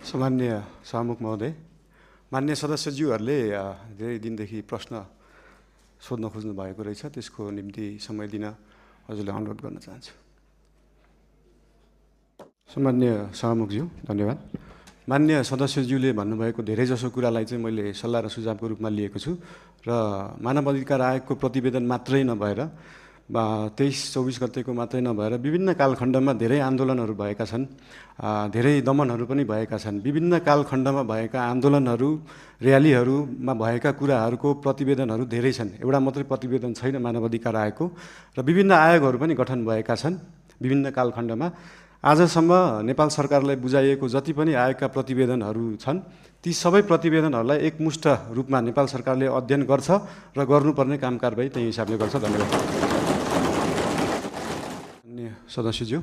सामान्य सभामुख महोदय, मान्य सदस्यज्यूहरूले धेरै दिनदेखि प्रश्न सोध्न खोज्नु भएको रहेछ, त्यसको निम्ति समय दिन हजुरलाई अनुरोध गर्न चाहन्छु। सामान्य सभामुखज्यू, धन्यवाद। मान्य सदस्यज्यूले भन्नुभएको धेरैजसो कुरालाई चाहिँ मैले सल्लाह र सुझावको रूपमा लिएको छु र मानव अधिकार आयोगको प्रतिवेदन मात्रै नभएर 23-24 गतेको मात्रै नभएर विभिन्न कालखण्डमा धेरै आन्दोलनहरू भएका छन्, धेरै दमनहरू पनि भएका छन्। विभिन्न कालखण्डमा भएका आन्दोलनहरू, र्यालीहरूमा भएका कुराहरूको प्रतिवेदनहरू धेरै छन्। एउटा मात्रै प्रतिवेदन छैन मानव अधिकार आयोगको, र विभिन्न आयोगहरू पनि गठन भएका छन् विभिन्न कालखण्डमा। आजसम्म नेपाल सरकारलाई बुझाइएको जति पनि आयोगका प्रतिवेदनहरू छन्, ती सबै प्रतिवेदनहरूलाई एकमुष्ट रूपमा नेपाल सरकारले अध्ययन गर्छ र गर्नुपर्ने काम कारबाही त्यही हिसाबले गर्छ। धन्यवाद। सदस्यज्यू,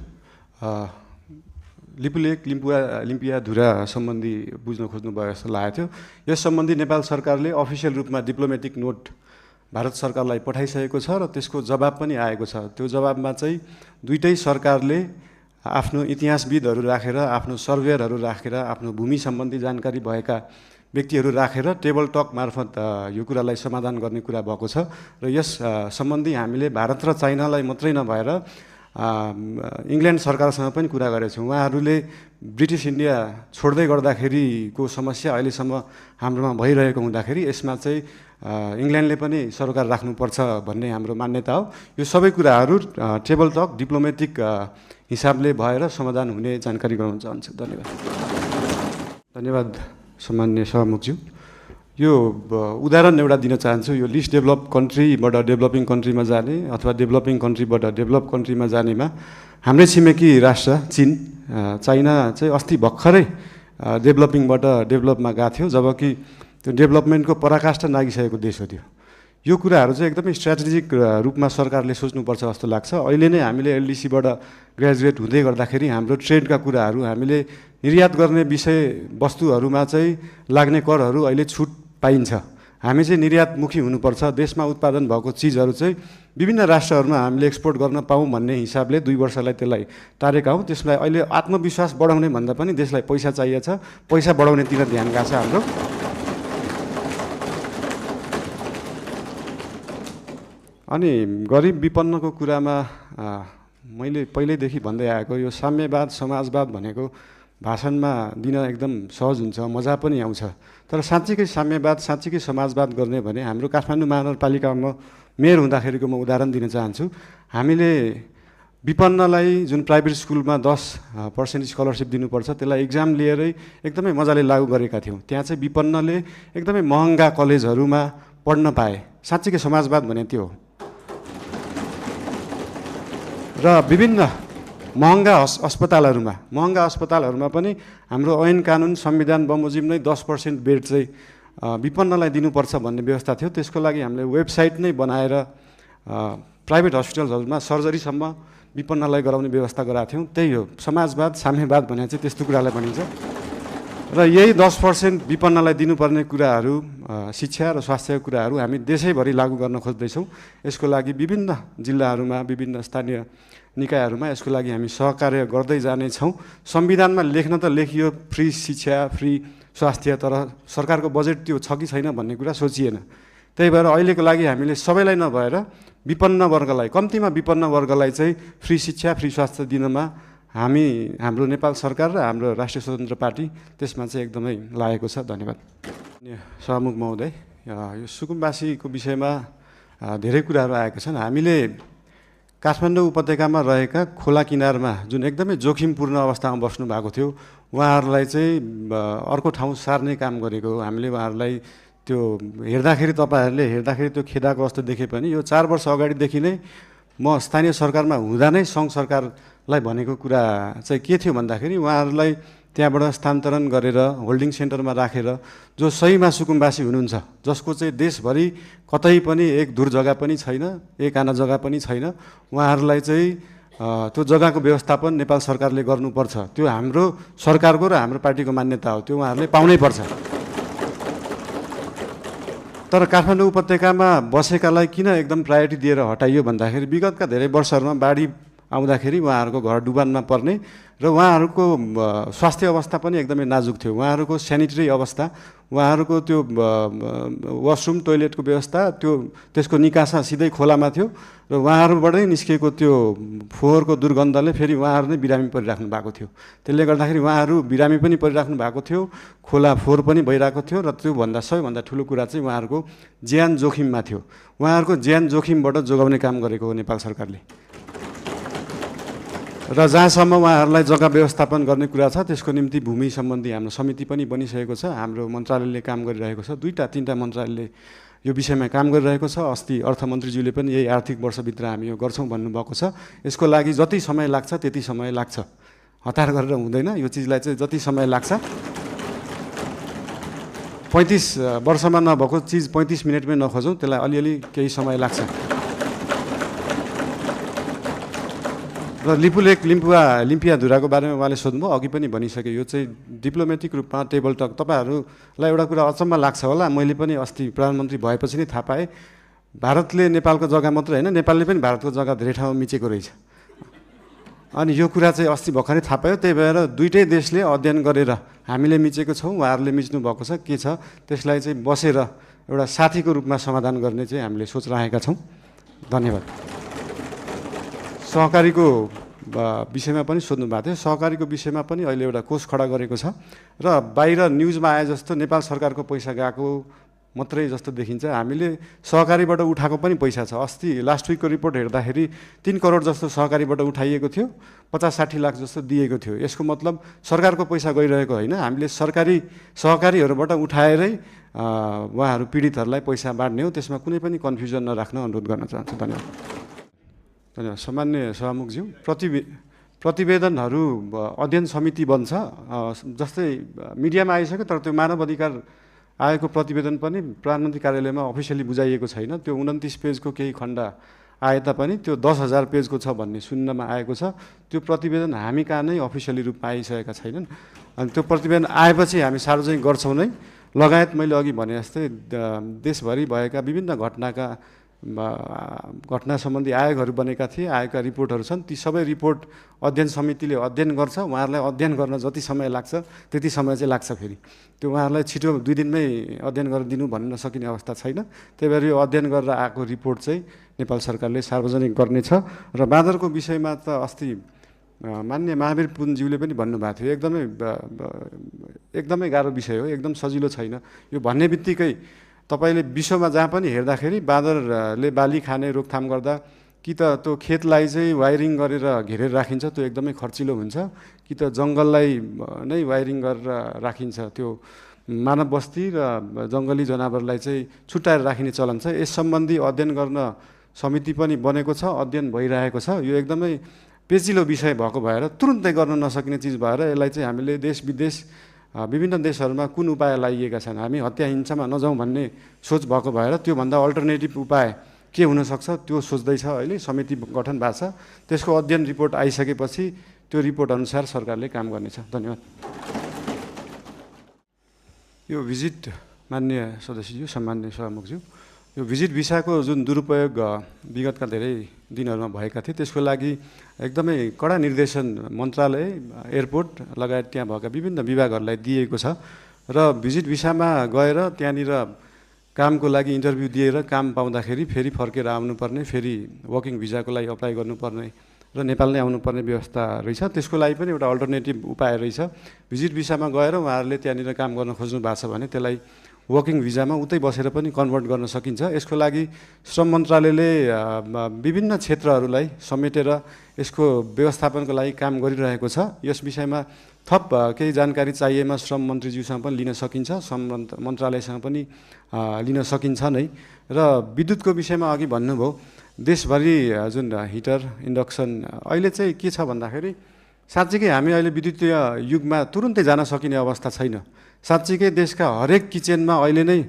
लिपुलेक लिम्पियाधुरा सम्बन्धी बुझ्न खोज्नुभयो जस्तो लागेको थियो। यस सम्बन्धी नेपाल सरकारले अफिसियल रूपमा डिप्लोमेटिक नोट भारत सरकारलाई पठाइसकेको छ र त्यसको जवाब पनि आएको छ। त्यो जवाबमा चाहिँ दुईटै सरकारले आफ्नो इतिहासविदहरू राखेर, आफ्नो सर्वेयरहरू राखेर, आफ्नो भूमि सम्बन्धी जानकारी भएका व्यक्तिहरू राखेर टेबल टक मार्फत यो कुरालाई समाधान गर्ने कुरा भएको छ। र यस सम्बन्धी हामीले भारत र चाइनालाई मात्रै नभएर इङ्ल्यान्ड सरकारसँग पनि कुरा गरेका छौँ। उहाँहरूले ब्रिटिस इन्डिया छोड्दै गर्दाखेरिको समस्या अहिलेसम्म हाम्रोमा भइरहेको हुँदाखेरि यसमा चाहिँ इङ्ल्यान्डले पनि सरकार राख्नुपर्छ भन्ने हाम्रो मान्यता हो। यो सबै कुराहरू टेबल टक डिप्लोमेटिक हिसाबले भएर समाधान हुने जानकारी गराउन चाहन्छु। धन्यवाद। धन्यवाद सामान्य सभामुखज्यू। यो उदाहरण एउटा दिन चाहन्छु। यो लिस्ट डेभलप कन्ट्रीबाट डेभलपिङ कन्ट्रीमा जाने अथवा डेभलपिङ कन्ट्रीबाट डेभलप कन्ट्रीमा जानेमा हाम्रै छिमेकी राष्ट्र चीन, चाइना चाहिँ अस्ति भर्खरै डेभलपिङबाट डेभलपमा गएको थियो, जबकि त्यो डेभलपमेन्टको पराकाष्ठा नागिसकेको देश हो त्यो। यो कुराहरू चाहिँ एकदमै स्ट्राटेजिक रूपमा सरकारले सोच्नुपर्छ जस्तो लाग्छ। अहिले नै हामीले एलडिसीबाट ग्रेजुएट हुँदै गर्दाखेरि हाम्रो ट्रेडका कुराहरू, हामीले निर्यात गर्ने विषय वस्तुहरूमा चाहिँ लाग्ने करहरू अहिले छुट पाइन्छ। हामी चाहिँ निर्यातमुखी हुनुपर्छ। देशमा उत्पादन भएको चिजहरू चाहिँ विभिन्न राष्ट्रहरूमा हामीले एक्सपोर्ट गर्न पाऊँ भन्ने हिसाबले 2 वर्षलाई त्यसलाई टारेका हौँ। त्यसलाई अहिले आत्मविश्वास बढाउने भन्दा पनि देशलाई पैसा चाहिएको छ, पैसा बढाउनेतिर ध्यान गएको छ हाम्रो। अनि गरिब विपन्नको कुरामा मैले पहिल्यैदेखि भन्दै आएको यो साम्यवाद समाजवाद भनेको भाषणमा दिन एकदम सहज हुन्छ, मजा पनि आउँछ। तर साँच्चीकै साम्यवाद, साँच्चीकै समाजवाद गर्ने भने हाम्रो काठमाडौँ महानगरपालिकामा मेयर हुँदाखेरिको म उदाहरण दिन चाहन्छु। हामीले विपन्नलाई जुन प्राइभेट स्कुलमा 10% स्कलरसिप दिनुपर्छ, त्यसलाई इक्जाम लिएरै एकदमै मजाले लागू गरेका थियौँ। त्यहाँ चाहिँ विपन्नले एकदमै महँगा कलेजहरूमा पढ्न पाए। साँच्चीकै समाजवाद भने त्यो हो। र विभिन्न महँगा अस्पतालहरूमा पनि हाम्रो ऐन कानुन संविधान बमोजिम नै 10% बेड चाहिँ विपन्नलाई दिनुपर्छ भन्ने व्यवस्था थियो। त्यसको लागि हामीले वेबसाइट नै बनाएर प्राइभेट हस्पिटल्सहरूमा सर्जरीसम्म विपन्नलाई गराउने व्यवस्था गराएको थियौँ। त्यही हो समाजवाद, साम्यवाद भने चाहिँ त्यस्तो कुरालाई भनिन्छ। र यही 10% विपन्नलाई दिनुपर्ने कुराहरू, शिक्षा र स्वास्थ्यका कुराहरू हामी देशैभरि लागू गर्न खोज्दैछौँ। यसको लागि विभिन्न जिल्लाहरूमा, विभिन्न स्थानीय निकायहरूमा यसको लागि हामी सहकार्य गर्दै जानेछौँ। संविधानमा लेख्न त लेखियो फ्री शिक्षा, फ्री स्वास्थ्य, तर सरकारको बजेट त्यो छ कि छैन भन्ने कुरा सोचिएन। त्यही भएर अहिलेको लागि हामीले सबैलाई नभएर विपन्न वर्गलाई, कम्तीमा विपन्न वर्गलाई चाहिँ फ्री शिक्षा, फ्री स्वास्थ्य दिनमा हाम्रो नेपाल सरकार र हाम्रो राष्ट्रिय स्वतन्त्र पार्टी त्यसमा चाहिँ एकदमै लागेको छ। धन्यवाद। सभामुख महोदय, यो सुकुम्बासीको विषयमा धेरै कुराहरू आएका छन्। हामीले काठमाडौँ उपत्यकामा रहेका खोला किनारमा जुन एकदमै जोखिमपूर्ण अवस्थामा बस्नु भएको थियो, उहाँहरूलाई चाहिँ अर्को ठाउँ सार्ने काम गरेको हो। हामीले उहाँहरूलाई त्यो हेर्दाखेरि, तपाईँहरूले हेर्दाखेरि त्यो खेदाको अवस्था देखे पनि यो 4 वर्ष अगाडिदेखि नै म स्थानीय सरकारमा हुँदा नै सङ्घ सरकारलाई भनेको कुरा चाहिँ के थियो भन्दाखेरि उहाँहरूलाई त्यहाँबाट स्थानान्तरण गरेर होल्डिङ सेन्टरमा राखेर जो सहीमा सुकुम्बासी हुनुहुन्छ, जसको चाहिँ देशभरि कतै पनि एक दूर जग्गा पनि छैन, एक आना जग्गा पनि छैन, उहाँहरूलाई चाहिँ त्यो जग्गाको व्यवस्थापन नेपाल सरकारले गर्नुपर्छ। त्यो हाम्रो सरकारको र हाम्रो पार्टीको मान्यता हो। त्यो उहाँहरूले पाउनै पर्छ। तर काठमाडौँ उपत्यकामा बसेकालाई किन एकदम प्रायोरिटी दिएर हटाइयो भन्दाखेरि विगतका धेरै वर्षहरूमा बाढी आउँदाखेरि उहाँहरूको घर डुबानमा पर्ने र उहाँहरूको स्वास्थ्य अवस्था पनि एकदमै नाजुक थियो। उहाँहरूको स्यानिटरी अवस्था, उहाँहरूको त्यो वासरुम टोइलेटको व्यवस्था त्यसको निकासा सिधै खोलामा थियो र उहाँहरूबाटै निस्किएको त्यो फोहोरको दुर्गन्धले फेरि उहाँहरू नै बिरामी परिराख्नु भएको थियो। त्यसले गर्दाखेरि उहाँहरू बिरामी पनि परिराख्नु भएको थियो, खोला फोहोर पनि भइरहेको थियो र त्योभन्दा सबैभन्दा ठुलो कुरा चाहिँ उहाँहरूको ज्यान जोखिममा थियो। उहाँहरूको ज्यान जोखिमबाट जोगाउने काम गरेको हो नेपाल सरकारले। र जहाँसम्म उहाँहरूलाई जग्गा व्यवस्थापन गर्ने कुरा छ त्यसको निम्ति भूमि सम्बन्धी हाम्रो समिति पनि बनिसकेको छ। हाम्रो मन्त्रालयले काम गरिरहेको छ, 2-3 मन्त्रालयले यो विषयमा काम गरिरहेको छ। अस्ति अर्थमन्त्रीज्यूले पनि यही आर्थिक वर्षभित्र हामी यो गर्छौँ भन्नुभएको छ। यसको लागि जति समय लाग्छ त्यति समय लाग्छ, हतार गरेर हुँदैन। यो चिजलाई चाहिँ जति समय लाग्छ, 35 वर्षमा नभएको चिज 35 मिनटमै नखोजौँ, त्यसलाई अलिअलि केही समय लाग्छ। र लिपुलेक लिम्पिया धुराको बारेमा उहाँले सोध्नुभयो, अघि पनि भनिसके। यो चाहिँ डिप्लोमेटिक रूपमा टेबल टक। तपाईँहरूलाई एउटा कुरा अचम्म लाग्छ होला, मैले पनि अस्ति प्रधानमन्त्री भएपछि नै थाहा पाएँ, भारतले नेपालको जग्गा मात्रै होइन, नेपालले पनि भारतको जग्गा धेरै ठाउँमा मिचेको रहेछ। अनि यो कुरा चाहिँ अस्ति भर्खरै थाहा पायो। त्यही भएर दुईटै देशले अध्ययन गरेर हामीले मिचेको छौँ, उहाँहरूले मिच्नु भएको छ, के छ त्यसलाई चाहिँ बसेर एउटा साथीको रूपमा समाधान गर्ने चाहिँ हामीले सोच राखेका छौँ। धन्यवाद। सहकारीको विषयमा पनि सोध्नु भएको थियो। सहकारीको विषयमा पनि अहिले एउटा कोष खडा गरेको छ र बाहिर न्युजमा आए जस्तो नेपाल सरकारको पैसा गएको मात्रै जस्तो देखिन्छ। हामीले सहकारीबाट उठाएको पनि पैसा छ। अस्ति लास्ट विकको रिपोर्ट हेर्दाखेरि 3 करोड जस्तो सहकारीबाट उठाइएको थियो, 50-60 लाख जस्तो दिएको थियो। यसको मतलब सरकारको पैसा गइरहेको होइन, हामीले सहकारीहरूबाट उठाएरै उहाँहरू पीडितहरूलाई पैसा बाँड्ने हो। त्यसमा कुनै पनि कन्फ्युजन नराख्न अनुरोध गर्न चाहन्छु। धन्यवाद। धन्यवाद। सामान्य सभामुखज्यू, प्रतिवेदनहरू अध्ययन समिति बन्छ। जस्तै मिडियामा आइसक्यो, तर त्यो मानव अधिकार आएको प्रतिवेदन पनि प्रधानमन्त्री कार्यालयमा अफिसियली बुझाइएको छैन। त्यो 29 पेजको केही खण्ड आए तापनि त्यो 10,000 पेजको छ भन्ने सुन्नमा आएको छ। त्यो प्रतिवेदन हामी कहाँ नै अफिसियली रूपमा आइसकेका छैनन्। अनि त्यो प्रतिवेदन आएपछि हामी सार्वजनिक गर्छौँ नै। लगायत मैले अघि भने जस्तै देशभरि भएका विभिन्न घटना सम्बन्धी आयोगहरू बनेका थिए, आयोगका रिपोर्टहरू छन्। ती सबै रिपोर्ट अध्ययन समितिले अध्ययन गर्छ। उहाँहरूलाई अध्ययन गर्न जति समय लाग्छ त्यति समय चाहिँ लाग्छ। फेरि त्यो उहाँहरूलाई छिटो 2 दिनमै अध्ययन गरेर दिनु भन्न सकिने अवस्था छैन। त्यही भएर यो अध्ययन गरेर आएको रिपोर्ट चाहिँ नेपाल सरकारले सार्वजनिक गर्नेछ। र बाँदरको विषयमा त अस्ति मान्य महावीर पुनज्यूले पनि भन्नुभएको थियो, एकदमै गाह्रो विषय हो, एकदम सजिलो छैन। यो भन्ने बित्तिकै तपाईले विश्वमा जहाँ पनि हेर्दाखेरि बाँदरले बाली खाने रोकथाम गर्दा कि त त्यो खेतलाई चाहिँ वायरिङ गरेर घेरेर राखिन्छ, त्यो एकदमै खर्चिलो हुन्छ, कि त जङ्गललाई नै वायरिङ गरेर राखिन्छ। त्यो मानव बस्ती र जङ्गली जनावरलाई चाहिँ छुट्याएर राखिने चलन छ। यस सम्बन्धी अध्ययन गर्न समिति पनि बनेको छ, अध्ययन भइरहेको छ। यो एकदमै पेचिलो विषय भएको भएर तुरुन्तै गर्न नसकिने चिज भएर यसलाई चाहिँ हामीले देश विदेश विभिन्न देशहरूमा कुन उपाय लागिएका छन्, हामी हत्या हिंसामा नजाउँ भन्ने सोच भएको भएर त्योभन्दा अल्टरनेटिभ उपाय के हुनसक्छ त्यो सोच्दैछ। अहिले समिति गठन भएको छ। त्यसको अध्ययन रिपोर्ट आइसकेपछि त्यो रिपोर्ट अनुसार सरकारले काम गर्नेछ। धन्यवाद। यो भिजिट, मान्य सदस्यज्यू, सम्मान्य सभामुखज्यू, यो भिजिट भिसाको जुन दुरुपयोग विगतका धेरै दिनहरूमा भएका थिए त्यसको लागि एकदमै कडा निर्देशन मन्त्रालय, एयरपोर्ट लगायत त्यहाँ भएका विभिन्न विभागहरूलाई दिएको छ। र भिजिट भिसामा गएर त्यहाँनिर कामको लागि इन्टरभ्यू दिएर काम पाउँदाखेरि फेरि फर्केर आउनुपर्ने, फेरि वर्किङ भिजाको लागि अप्लाई गर्नुपर्ने र नेपाल नै आउनुपर्ने व्यवस्था रहेछ। त्यसको लागि पनि एउटा अल्टरनेटिभ उपाय रहेछ। भिजिट भिसामा गएर उहाँहरूले त्यहाँनिर काम गर्न खोज्नु भएको छ भने त्यसलाई वर्किङ भिजामा उतै बसेर पनि कन्भर्ट गर्न सकिन्छ। यसको लागि श्रम मन्त्रालयले विभिन्न क्षेत्रहरूलाई समेटेर यसको व्यवस्थापनको लागि काम गरिरहेको छ। यस विषयमा थप केही जानकारी चाहिएमा श्रम मन्त्रीज्यूसँग पनि लिन सकिन्छ, श्रम मन्त्रालयसँग पनि लिन सकिन्छ नै। र विद्युतको विषयमा अघि भन्नुभयो, देशभरि जुन हिटर इन्डक्सन अहिले चाहिँ के छ भन्दाखेरि साँच्चीकै हामी अहिले विद्युतीय युगमा तुरुन्तै जान सकिने अवस्था छैन। साँच्चीकै देशका हरेक किचनमा अहिले नै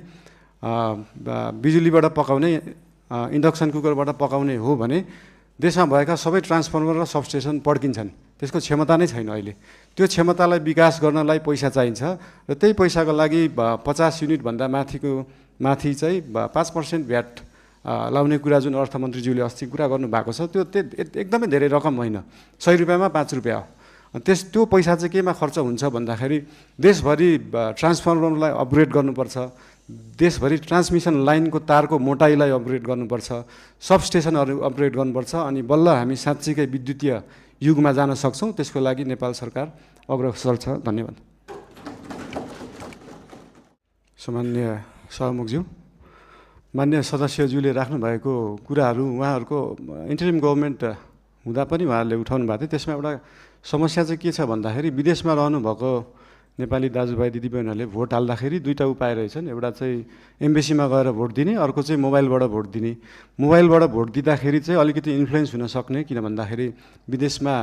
बिजुलीबाट पकाउने, इन्डक्सन कुकरबाट पकाउने हो भने देशमा भएका सबै ट्रान्सफर्मर र सबस्टेसन पड्किन्छन्। त्यसको क्षमता नै छैन अहिले। त्यो क्षमतालाई विकास गर्नलाई पैसा चाहिन्छ र त्यही पैसाको लागि 50 युनिटभन्दा माथि चाहिँ 5% भ्याट लाउने कुरा जुन अर्थमन्त्रीज्यूले अस्ति कुरा गर्नुभएको छ त्यो एकदमै धेरै रकम होइन, 100 रुपियाँमा 5 रुपियाँ हो। त्यो पैसा चाहिँ केमा खर्च हुन्छ भन्दाखेरि देशभरि ट्रान्सफर्मरलाई अपग्रेड गर्नुपर्छ, देशभरि ट्रान्समिसन लाइनको तारको मोटाइलाई अपग्रेड गर्नुपर्छ, सबस्टेसनहरू अपग्रेड गर्नुपर्छ, अनि बल्ल हामी साँच्चीकै विद्युतीय युगमा जान सक्छौँ। त्यसको लागि नेपाल सरकार अग्रसर छ। धन्यवाद। सामान्य सभामुखज्यू, मान्य सदस्यज्यूले राख्नुभएको कुराहरू उहाँहरूको इन्टरिम गभर्मेन्ट हुँदा पनि उहाँहरूले उठाउनु भएको थियो। त्यसमा एउटा समस्या चाहिँ के छ भन्दाखेरि विदेशमा रहनुभएको नेपाली दाजुभाइ दिदीबहिनीहरूले भोट हाल्दाखेरि दुईवटा उपाय रहेछन्। एउटा चाहिँ एम्बेसीमा गएर भोट दिने, अर्को चाहिँ मोबाइलबाट भोट दिने। मोबाइलबाट भोट दिँदाखेरि चाहिँ अलिकति इन्फ्लुएन्स हुन सक्ने, किन भन्दाखेरि विदेशमा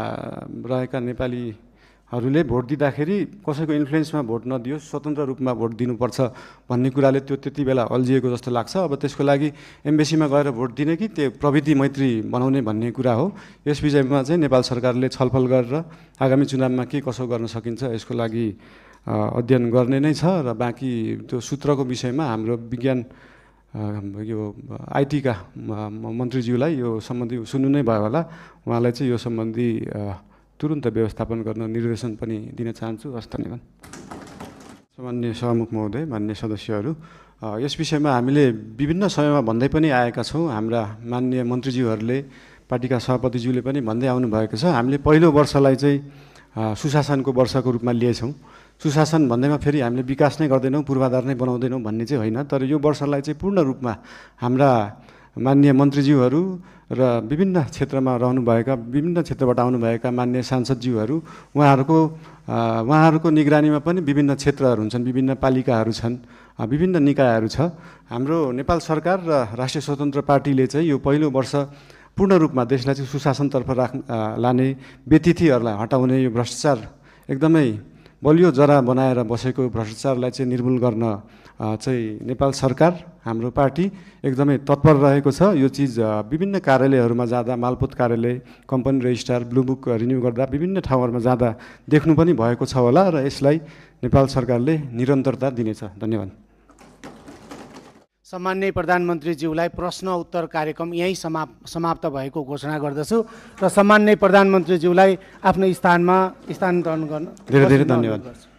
रहेका नेपालीहरूले भोट दिँदाखेरि कसैको इन्फ्लुएन्समा भोट नदियोस्, स्वतन्त्र रूपमा भोट दिनुपर्छ भन्ने कुराले त्यो त्यति बेला अल्झिएको जस्तो लाग्छ। अब त्यसको लागि एम्बेसीमा गएर भोट दिने कि त्यो प्रविधि मैत्री बनाउने भन्ने कुरा हो। यस विषयमा चाहिँ नेपाल सरकारले छलफल गरेर आगामी चुनावमा के कसो गर्न सकिन्छ यसको लागि अध्ययन गर्ने नै छ। र बाँकी त्यो सूत्रको विषयमा हाम्रो विज्ञान यो आइटीका मन्त्रीज्यूलाई यो सम्बन्धी सुन्नु नै भयो होला, उहाँलाई चाहिँ यो सम्बन्धी तुरुन्त व्यवस्थापन गर्न निर्देशन पनि दिन चाहन्छु। हस्, धन्यवाद। सामान्य सभामुख महोदय, मान्य सदस्यहरू, यस विषयमा हामीले विभिन्न समयमा भन्दै पनि आएका छौँ। हाम्रा मान्य मन्त्रीज्यूहरूले, पार्टीका सभापतिज्यूले पनि भन्दै आउनुभएको छ। हामीले पहिलो वर्षलाई चाहिँ सुशासनको वर्षको रूपमा लिएछौँ। सुशासन भन्दैमा फेरि हामीले विकास नै गर्दैनौँ, पूर्वाधार नै बनाउँदैनौँ भन्ने चाहिँ होइन, तर यो वर्षलाई चाहिँ पूर्ण रूपमा हाम्रा मान्य मन्त्रीज्यूहरू र विभिन्न क्षेत्रमा रहनुभएका, विभिन्न क्षेत्रबाट आउनुभएका मान्य सांसदज्यूहरू, उहाँहरूको निगरानीमा पनि विभिन्न क्षेत्रहरू हुन्छन्, विभिन्न पालिकाहरू छन्, विभिन्न निकायहरू छ। हाम्रो नेपाल सरकार र राष्ट्रिय स्वतन्त्र पार्टीले चाहिँ यो पहिलो वर्ष पूर्ण रूपमा देशलाई चाहिँ सुशासनतर्फ लाने, व्यतिथिहरूलाई हटाउने, यो भ्रष्टाचार एकदमै बलियो जरा बनाएर बसेको भ्रष्टाचारलाई चाहिँ निर्मूल गर्न चाहिँ नेपाल सरकार, हाम्रो पार्टी एकदमै तत्पर रहेको छ। यो चिज विभिन्न कार्यालयहरूमा जाँदा, मालपोत कार्यालय, company registrar, blue book renew गर्दा विभिन्न ठाउँहरूमा जाँदा देख्नु पनि भएको छ होला, र यसलाई नेपाल सरकारले निरन्तरता दिनेछ। धन्यवाद। सम्माननीय प्रधानमन्त्रीज्यूलाई प्रश्न उत्तर कार्यक्रम यहीँ समाप्त भएको घोषणा गर्दछु र सम्माननीय प्रधानमन्त्रीज्यूलाई आफ्नो स्थानमा स्थानान्तरण गर्न धेरै धेरै धन्यवाद।